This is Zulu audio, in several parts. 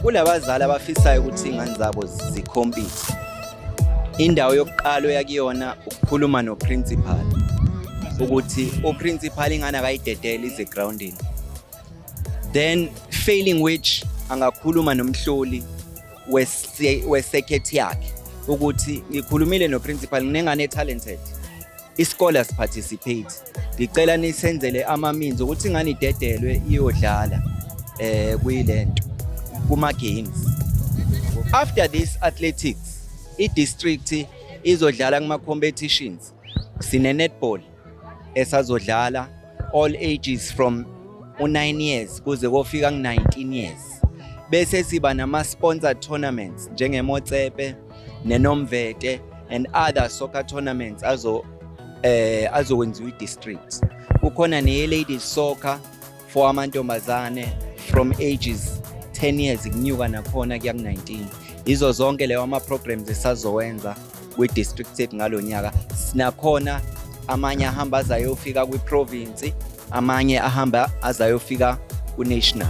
kulabazali abafisayo ukuthi ingane zabo zikhompithe, indawo yokuqala yakuyona ukukhuluma noprincipal ukuthi uprincipal ingane akayidedele ize groundini. Then failing which angakhuluma nomhloli wesekhethi yakhe ukuthi ngikhulumile noprincipal nginengane talented, isikole asiparticipate, ngicela nisenzele ama-means ukuthi ingane idedelwe iyodlala kuyilento kuma games. After this athletics, i-district izodlala kuma competitions. Sine netball esazodlala all ages from 9 years kuze kofika ku-19 years. Bese siba nama-sponsored tournaments njengeMotsepe neNomvete and other soccer tournaments azokwenziwa i-district. Kukhona ne-ladies soccer for amantombazane from ages 10 years kunyuka nakhona kuya ku-19. Izo zonke leyo ama-programs esazowenza kwi-district ethu ngalonyaka. Sinakhona amanye ahamba azayofika kwi-province, amanye ahamba azayofika ku-national.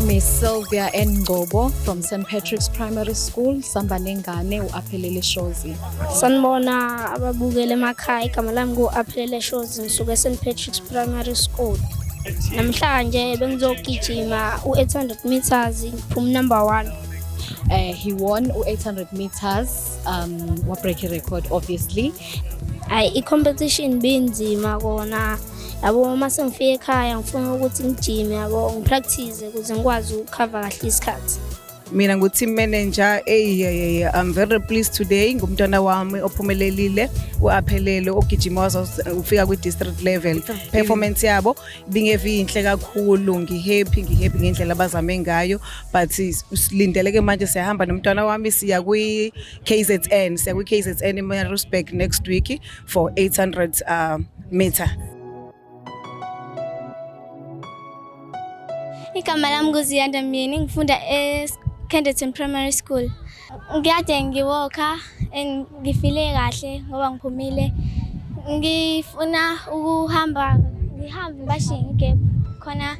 Miss Sylvia Ngobo from St. Patrick's Primary School, Samba Nengane u-Aphelele Shozi. Sanibona ababukele emakhaya, igama lami ngu-Aphelele Shozi ngisuka St. Patrick's Primary School. Namhlanje bengizogijima u-800 meters from number 1. He won u-800 meters, wa-break record obviously. I-competition binzima kona. Yabo uma sengifika ekhaya ngifuna ukuthi ngijime yabo ngipractice ukuze ngikwazi ukucover kahle isikhathi. Mina ngu-team manager I'm very pleased today ngumntwana wami ophumelelile u-Aphelele ogijima ufika kwi-district level. Performance yabo bingeve inhle kakhulu, ngihappy ngendlela abazame ngayo, but silindeleke manje siyahamba nomntwana wami siya kwi-KZN eMaritzburg next week for 800 meter. Igama lami nguZiyanda Mini, ngifunda eKenderton Primary School. Ngiyade ngiwalka ngifile kahle ngoba ngiphumile. Ngifuna ukuhamba ngihambe ngigep khona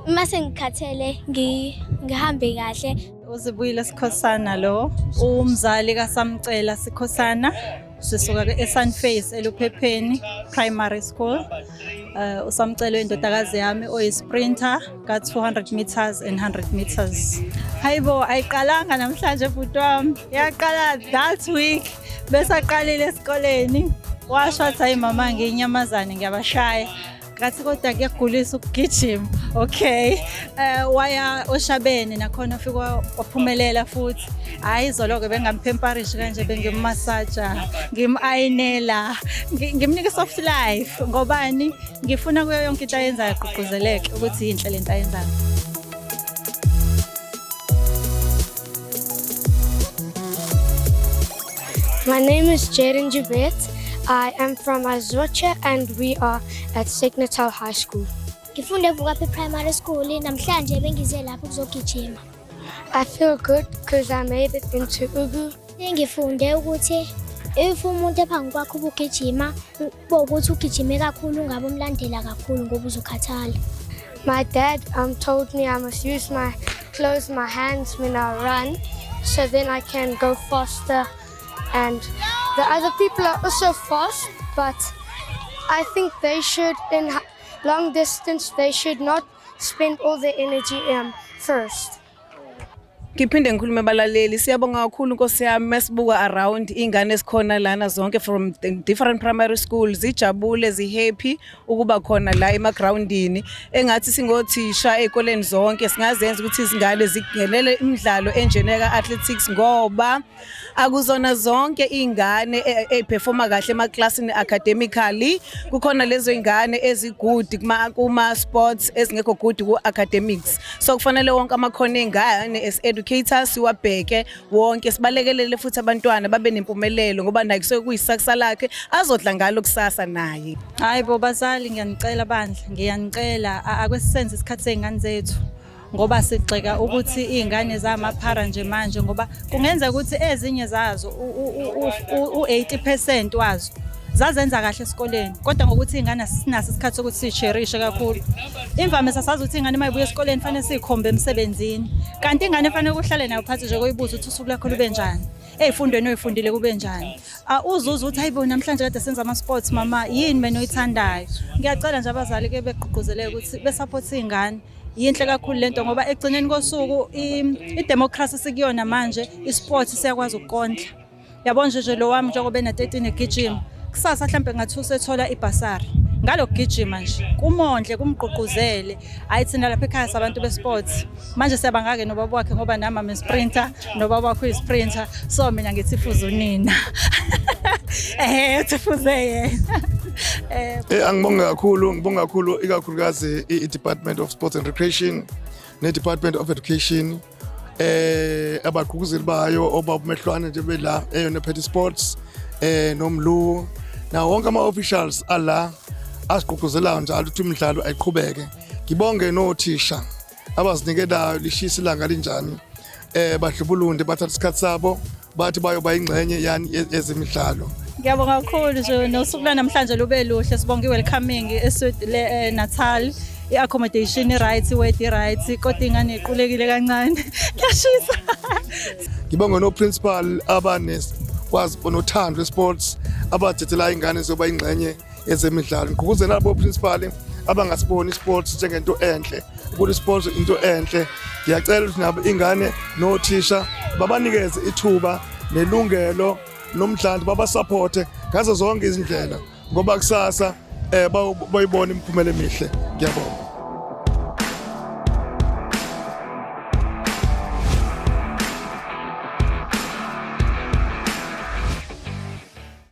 uma sengikhathele ngihambe kahle. Uzibuyile Sikhosana lo, umzali kaSamcela Sikhosana. Sisuka eSunface eLuphepheni Primary School. Usamcela indodakazi yami oyisprinter ka 200 meters and 100 meters. Hayibo ayiqalanga namhlanje bhuti wami. Yaqala that week bese aqalile esikoleni. Washo athi hayi mama ngiyinyamazane ngiyabashaya. Ngathi kodwa kuyagulisa ukugijima. Okay. Waya oShabene nakhona ufika waphumelela futhi. Hayi izolo-ke bengamphemparishi kanje bengimmassager, ngim-ayinela, ngimnika soft life ngobani ngifuna kuyo yonke into ayenzayo agqugquzeleke ukuthi inhle lento ayenzayo. My name is Jaden Jubet. I am from Azocha and we are at Signatal High School. Ngifunde Vukapi Primary School namhlanje bengize lapho ukuzogijima. I feel good because I made it into Ugu. Ngifunde ukuthi if umuntu ephansi kwakho ubugijima bokuthi ugijime kakhulu ungabe umlandela kakhulu ngoba uzokhathala. My dad told me I must close my hands when I run so then I can go faster, and the other people are also fast, but I think they should, in long distance, they should not spend all their energy first. Ngiphinde ngikhulume abalaleli, siyabonga kakhulu Nkosi yami masibuka around ingane esikhona lana zonke from different primary schools zijabule zihappy ukuba khona la emagroundini. Engathi singothisha ezikoleni zonke singazenza ukuthi izingane zigenele imidlalo enjeneka athletics ngoba akuzona zonke ingane eperforma kahle emaklasini academically. Kukhona lezo ingane ezigood kuma sports ezingekho good ku academics. So kufanele wonke amakhono engane educators siwabheke wonke sibalekelele futhi abantwana babe nempumelelo ngoba naye kusuke kuyisakusa lakhe azodla ngalo kusasa naye. Hayibo bazali ngiyanicela bandla, ngiyanicela akwesisenze isikhathi sezingane zethu ngoba sigxeka ukuthi izingane zamaphara nje manje ngoba kungenza ukuthi ezinye zazo u80% wazo zazenza kahle esikoleni kodwa ngokuthi ingane sinaso isikhathi sokuthi sicherishe kakhulu. Imvamisa sazi ukuthi ingane mayibuya esikoleni fanele sikhombe emsebenzini kanti ingane fanele ukuhlale nayo phansi nje koyibuza ukuthi usuku lakho lube njani. Ezifundweni oyifundile kube njani. Uzuza ukuthi hayibo namhlanje kade senza ama sports mama yini mina oyithandayo. Ngiyacela nje abazali ke begqugquzeleke ukuthi besupport ingane. Yinhle kakhulu lento ngoba egcineni kosuku idemocracy sikuyona manje isports siyakwazi ukondla. Yabona nje lo wami njengoba ena13 egijima kusasa mhlambe ngathi usethola ibasari ngalo kugijima nje kumondle kumgqugquzele ayithina lapha ekhaya sabantu besports manje siyabangake nobaba wakhe ngoba nami am sprinter nobaba wakhe uyisprinter so mina ngithi fuza unina uTifuze yena. Ngibonga kakhulu ikakhulukazi i-Department of Sports and Recreation ne-Department of Education abagqugquzeli bayo obabumehlwane nje bela eyona Petty Sports nomlu na wonke ama-officials ala asigqugquzelayo njalo ukuthi imidlalo ayiqhubeke. Ngibonge nothisha abazinikelayo lishisa ilanga linjani badlubulunde bathatha isikhathi sabo bathi bayoba ingxenye yani ezemidlalo. Ngiyabonga kakhulu nje nosuku namhlanje lube luhle sibonga welcoming eSuid Natal i-accommodation i-right i-weight i-right kodwa ingane iqulekile kancane yashisa. Ngibonga no-principal kwazi bonothando sports abathethela ingane zoba ingxenye ezemidlalo. Ngigqugquzela labo principal abangasiboni sports njengento enhle ukuthi sports into enhle. Ngiyacela ukuthi nabo ingane nothisha babanikeze ithuba nelungelo nomdlandla babasupporte ngazo zonke izindlela ngoba kusasa bayibona imiphumela emihle. Ngiyabonga.